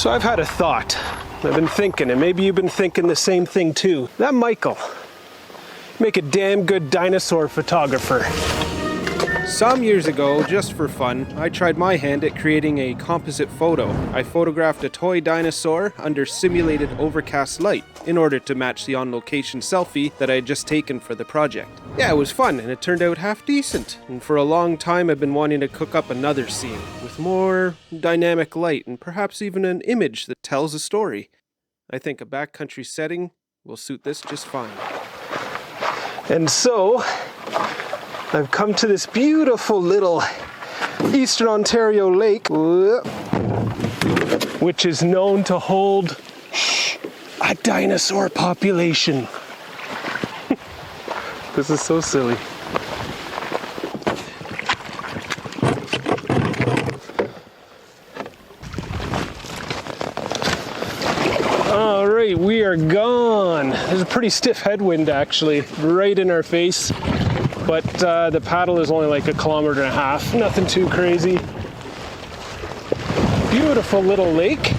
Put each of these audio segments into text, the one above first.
So I've had a thought. I've been thinking, and maybe you've been thinking the same thing too. That Michael, make a damn good dinosaur photographer. Some years ago, just for fun, I tried my hand at creating a composite photo. I photographed a toy dinosaur under simulated overcast light in order to match the on-location selfie that I had just taken for the project. Yeah, it was fun, and it turned out half decent. And for a long time, I've been wanting to cook up another scene with more dynamic light and perhaps even an image that tells a story. I think a backcountry setting will suit this just fine. And so, I've come to this beautiful little Eastern Ontario lake, which is known to hold a dinosaur population. This is so silly. All right, we are gone. There's a pretty stiff headwind actually, right in our face. But the paddle is only like 1.5 kilometers. Nothing too crazy. Beautiful little lake.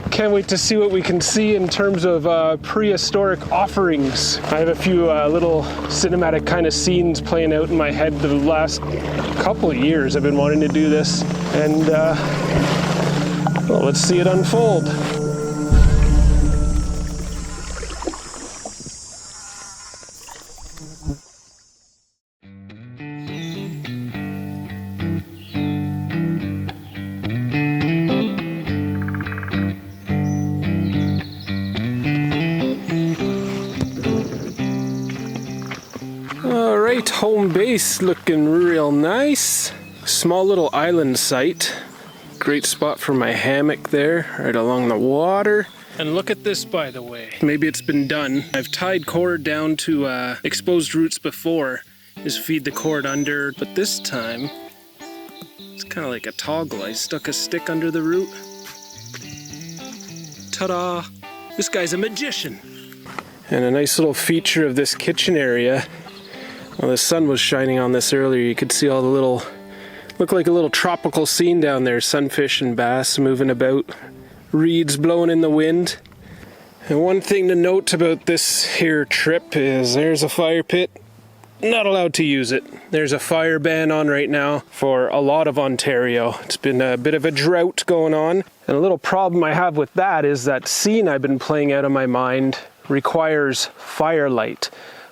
Can't wait to see what we can see in terms of prehistoric offerings. I have a few little cinematic kind of scenes playing out in my head the last couple of years. I've been wanting to do this, and well, let's see it unfold. Alright, home base looking real nice. Small little island site. Great spot for my hammock there, right along the water. And look at this, by the way. Maybe it's been done. I've tied cord down to exposed roots before. Just feed the cord under, but this time it's kind of like a toggle. I stuck a stick under the root. Ta-da! This guy's a magician. And a nice little feature of this kitchen area. Well, the sun was shining on this earlier. You could see all the little, look like a little tropical scene down there. Sunfish and bass moving about, reeds blowing in the wind. And one thing to note about this here trip is there's a fire pit. Not allowed to use it. There's a fire ban on right now for a lot of Ontario. It's been a bit of a drought going on. And a little problem I have with that is that scene I've been playing out of my mind requires firelight.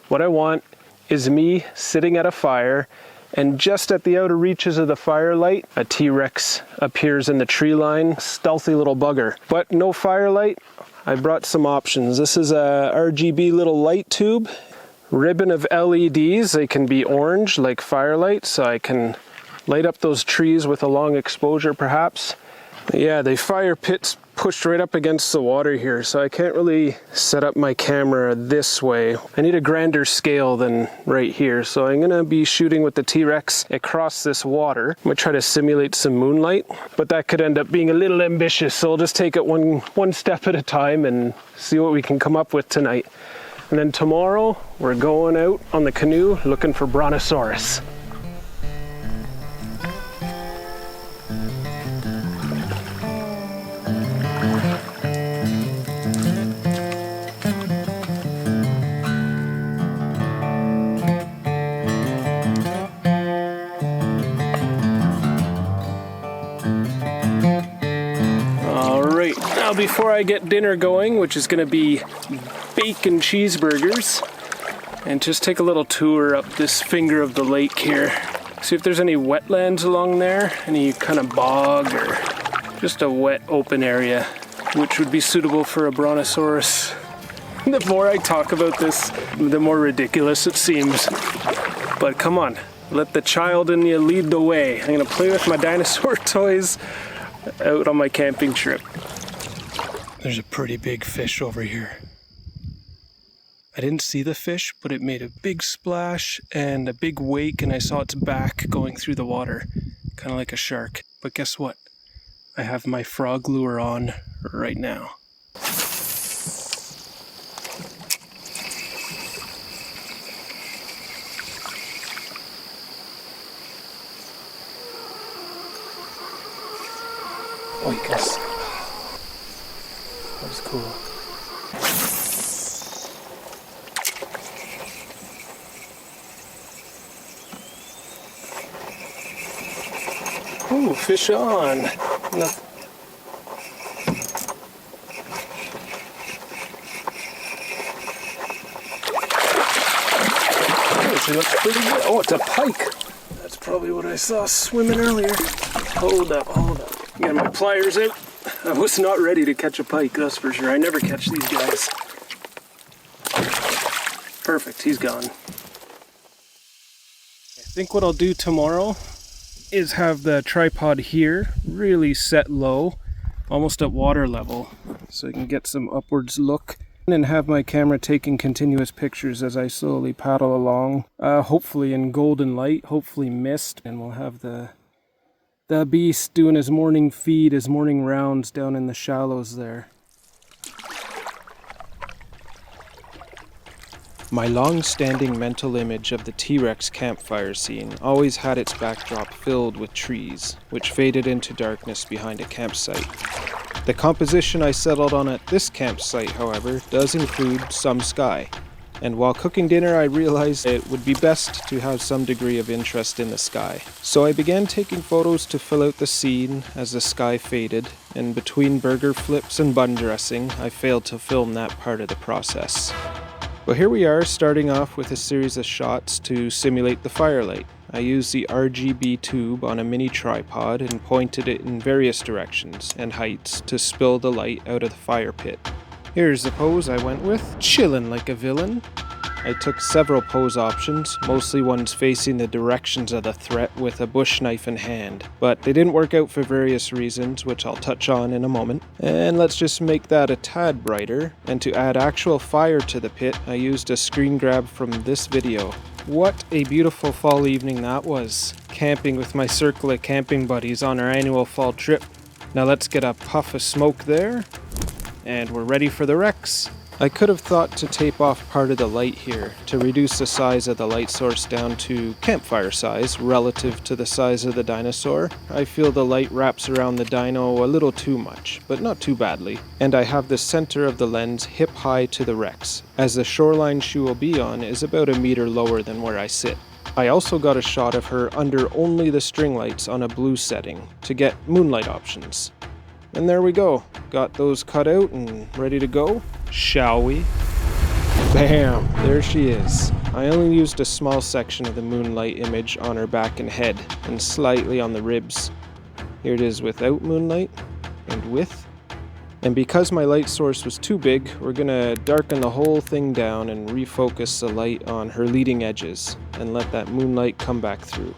What I want is me sitting at a fire, and just at the outer reaches of the firelight, a T-Rex appears in the tree line, stealthy little bugger. But no firelight, I brought some options. This is a RGB little light tube, ribbon of LEDs. They can be orange like firelight, so I can light up those trees with a long exposure perhaps. Yeah, the fire pit's pushed right up against the water here, so I can't really set up my camera this way. I need a grander scale than right here, so I'm gonna be shooting with the T-Rex across this water. I'm gonna try to simulate some moonlight, but that could end up being a little ambitious, so I'll just take it one step at a time and see what we can come up with tonight. And then tomorrow, we're going out on the canoe looking for Brontosaurus. Now before I get dinner going, which is going to be bacon cheeseburgers, and just take a little tour up this finger of the lake here. See if there's any wetlands along there, any kind of bog or just a wet open area, which would be suitable for a Brontosaurus. The more I talk about this, the more ridiculous it seems. But come on, let the child in you lead the way. I'm going to play with my dinosaur toys out on my camping trip. There's a pretty big fish over here. I didn't see the fish, but it made a big splash and a big wake, and I saw its back going through the water, kind of like a shark. But guess what? I have my frog lure on right now. Oikos. Ooh, fish on. No. Oh, she looks pretty good. Oh, it's a pike. That's probably what I saw swimming earlier. Hold up. Get my pliers out. I was not ready to catch a pike, that's for sure. I never catch these guys. Perfect, he's gone. I think what I'll do tomorrow is have the tripod here really set low, almost at water level, so I can get some upwards look, and have my camera taking continuous pictures as I slowly paddle along, hopefully in golden light, hopefully mist, and we'll have the beast doing his morning feed, his morning rounds down in the shallows there. My long-standing mental image of the T-Rex campfire scene always had its backdrop filled with trees, which faded into darkness behind a campsite. The composition I settled on at this campsite, however, does include some sky, and while cooking dinner I realized it would be best to have some degree of interest in the sky. So I began taking photos to fill out the scene as the sky faded, and between burger flips and bun dressing, I failed to film that part of the process. Well, here we are, starting off with a series of shots to simulate the firelight. I used the RGB tube on a mini tripod and pointed it in various directions and heights to spill the light out of the fire pit. Here's the pose I went with, chillin' like a villain. I took several pose options, mostly ones facing the directions of the threat with a bush knife in hand, but they didn't work out for various reasons, which I'll touch on in a moment. And let's just make that a tad brighter, and to add actual fire to the pit, I used a screen grab from this video. What a beautiful fall evening that was, camping with my circle of camping buddies on our annual fall trip. Now let's get a puff of smoke there, and we're ready for the Rex. I could have thought to tape off part of the light here to reduce the size of the light source down to campfire size relative to the size of the dinosaur. I feel the light wraps around the dino a little too much, but not too badly. And I have the center of the lens hip high to the Rex, as the shoreline she will be on is about a meter lower than where I sit. I also got a shot of her under only the string lights on a blue setting to get moonlight options. And there we go. Got those cut out and ready to go. Shall we? Bam! There she is. I only used a small section of the moonlight image on her back and head, and slightly on the ribs. Here it is without moonlight, and with. And because my light source was too big, we're gonna darken the whole thing down and refocus the light on her leading edges, and let that moonlight come back through.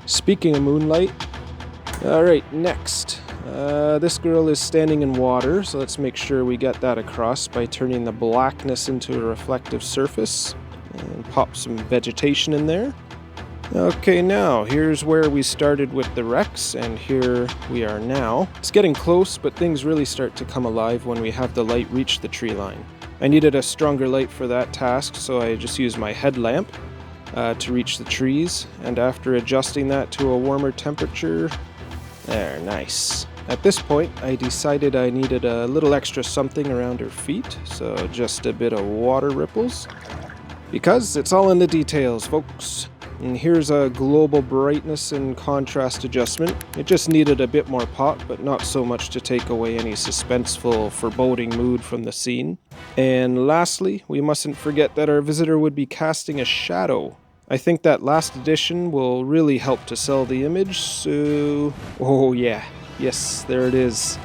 Speaking of moonlight, alright, next. This girl is standing in water, so let's make sure we get that across by turning the blackness into a reflective surface and pop some vegetation in there. Okay, now here's where we started with the Rex, and here we are now. It's getting close, but things really start to come alive when we have the light reach the tree line. I needed a stronger light for that task, so I just used my headlamp to reach the trees, and after adjusting that to a warmer temperature, there, nice. At this point, I decided I needed a little extra something around her feet, so just a bit of water ripples. Because it's all in the details, folks. And here's a global brightness and contrast adjustment. It just needed a bit more pop, but not so much to take away any suspenseful, foreboding mood from the scene. And lastly, we mustn't forget that our visitor would be casting a shadow. I think that last addition will really help to sell the image, so... Oh yeah. Yes, there it is.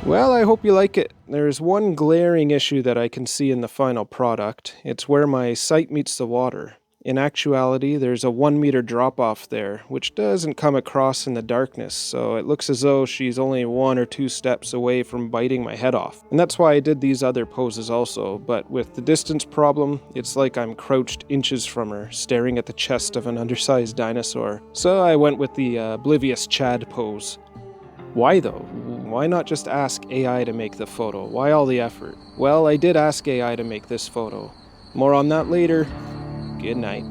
Well, I hope you like it. There's one glaring issue that I can see in the final product. It's where my sight meets the water. In actuality, there's a 1 meter drop off there, which doesn't come across in the darkness, so it looks as though she's only 1 or 2 steps away from biting my head off. And that's why I did these other poses also, but with the distance problem, it's like I'm crouched inches from her, staring at the chest of an undersized dinosaur. So I went with the oblivious Chad pose. Why though? Why not just ask AI to make the photo? Why all the effort? Well, I did ask AI to make this photo. More on that later. Good night.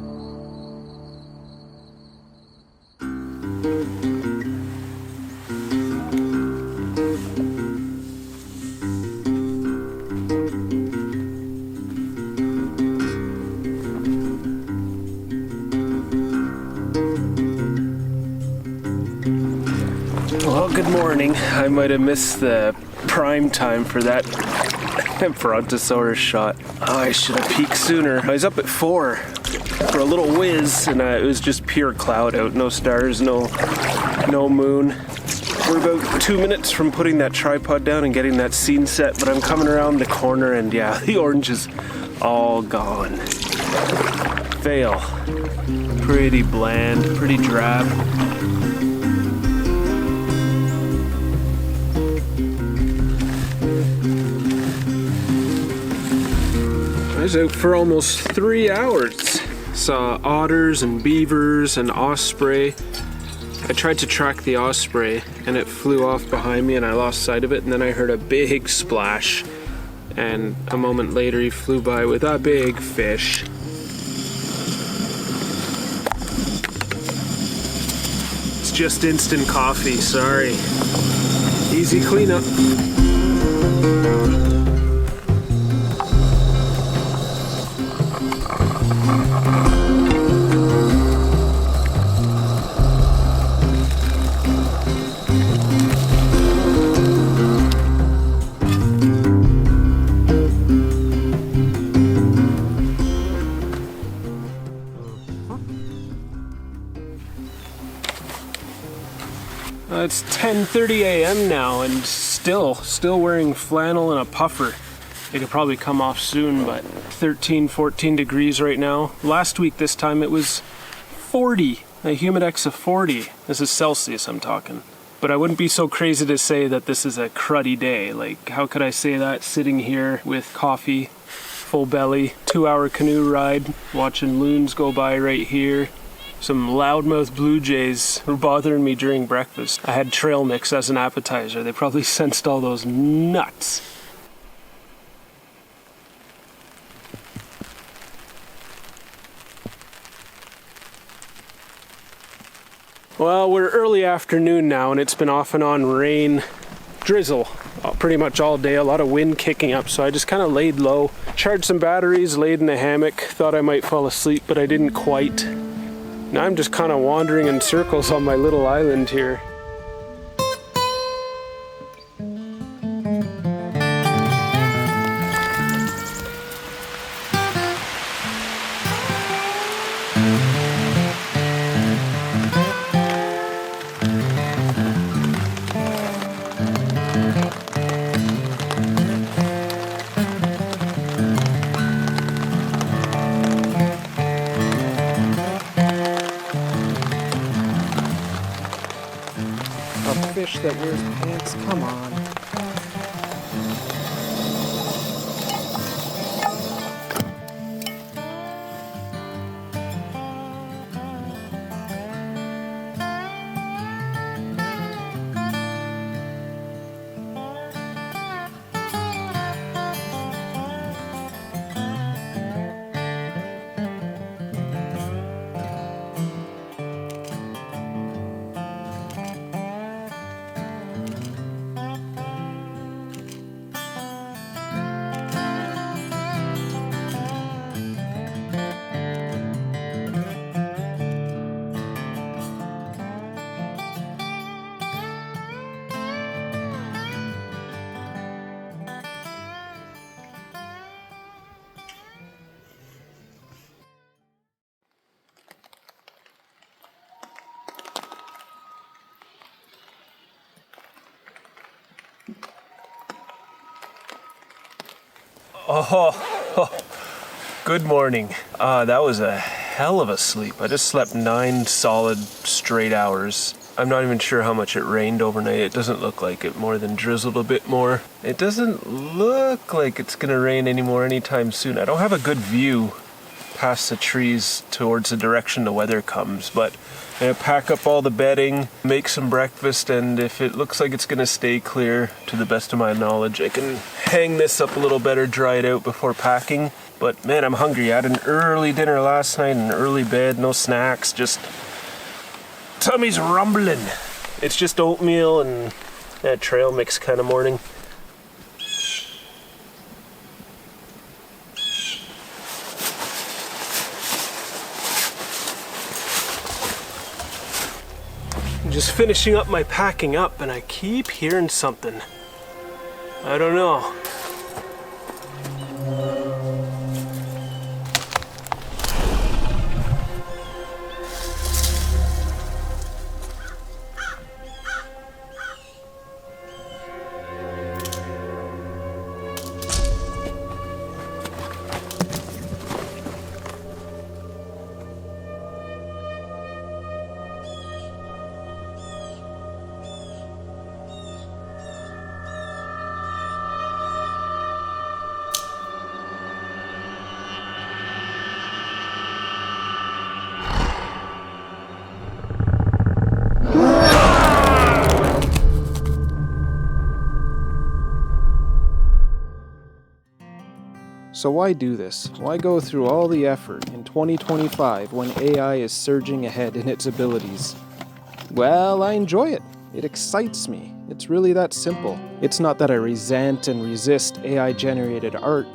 morning. I might have missed the prime time for that Brontosaurus shot. Oh, I should have peeked sooner. I was up at 4 for a little whiz, and it was just pure cloud out. No stars, no moon. We're about 2 minutes from putting that tripod down and getting that scene set, but I'm coming around the corner and yeah, the orange is all gone. Fail. Pretty bland, pretty drab. I was out for almost 3 hours. Saw otters and beavers and osprey. I tried to track the osprey and it flew off behind me and I lost sight of it, and then I heard a big splash, and a moment later he flew by with a big fish. It's just instant coffee, sorry. Easy cleanup. It's 10:30 a.m. now and still wearing flannel and a puffer. It could probably come off soon, but 13, 14 degrees right now. Last week this time it was 40, a humidex of 40. This is Celsius I'm talking. But I wouldn't be so crazy to say that this is a cruddy day. Like, how could I say that sitting here with coffee, full belly, 2-hour canoe ride, watching loons go by right here. Some loudmouth blue jays were bothering me during breakfast. I had trail mix as an appetizer. They probably sensed all those nuts. Well, we're early afternoon now and it's been off and on rain, drizzle pretty much all day, a lot of wind kicking up, so I just kind of laid low, charged some batteries, laid in a hammock, thought I might fall asleep, but I didn't quite. Now I'm just kind of wandering in circles on my little island here. Fish that wears pants, come on. Oh, good morning. That was a hell of a sleep. I just slept 9 solid straight hours. I'm not even sure how much it rained overnight. It doesn't look like it, more than drizzled a bit more. It doesn't look like it's gonna rain anymore anytime soon. I don't have a good view past the trees towards the direction the weather comes, but I'm gonna pack up all the bedding, make some breakfast, and if it looks like it's gonna stay clear, to the best of my knowledge, I can hang this up a little better, dry it out before packing. But man, I'm hungry. I had an early dinner last night, an early bed, no snacks, just tummy's rumbling. It's just oatmeal and trail mix kind of morning. just finishing up my packing up and I keep hearing something. I don't know. So why do this? Why go through all the effort in 2025 when AI is surging ahead in its abilities? Well, I enjoy it. It excites me. It's really that simple. It's not that I resent and resist AI-generated art.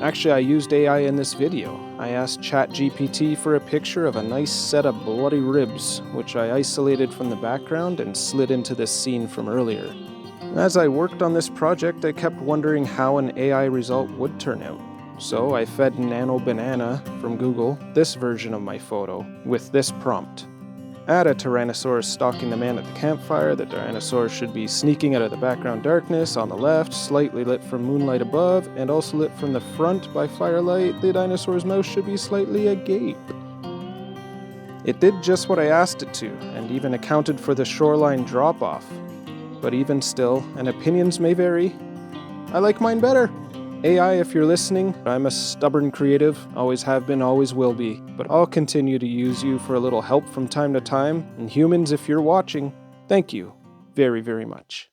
Actually, I used AI in this video. I asked ChatGPT for a picture of a nice set of bloody ribs, which I isolated from the background and slid into this scene from earlier. As I worked on this project, I kept wondering how an AI result would turn out. So I fed Nano Banana from Google this version of my photo with this prompt. Add a Tyrannosaurus stalking the man at the campfire. The Tyrannosaurus should be sneaking out of the background darkness on the left, slightly lit from moonlight above, and also lit from the front by firelight. The dinosaur's mouth should be slightly agape. It did just what I asked it to, and even accounted for the shoreline drop-off. But even still, and opinions may vary, I like mine better. AI, if you're listening, I'm a stubborn creative, always have been, always will be, but I'll continue to use you for a little help from time to time, and humans, if you're watching, thank you very, very much.